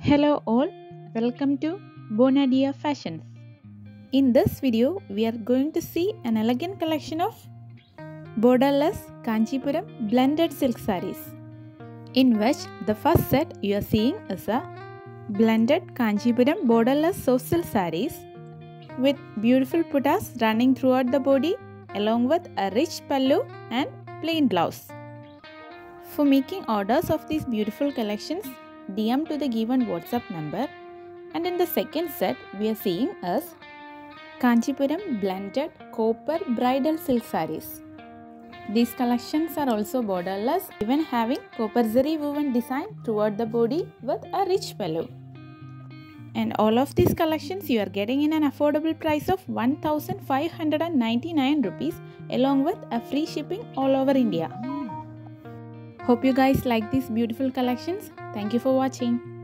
Hello all, welcome to bonadeafashions. In this video, we are going to see an elegant collection of borderless Kanchipuram blended silk sarees, in which the first set you are seeing is a blended Kanchipuram borderless soft silk sarees with beautiful buttas running throughout the body along with a rich pallu and plain blouse. For making orders of these beautiful collections, DM to the given WhatsApp number. And in the second set, we are seeing is Kanchipuram blended copper bridal silk sarees. These collections are also borderless, even having copper zari woven design throughout the body with a rich pallu. And all of these collections you are getting in an affordable price of 1599 rupees along with a free shipping all over India. Hope you guys like these beautiful collections. Thank you for watching.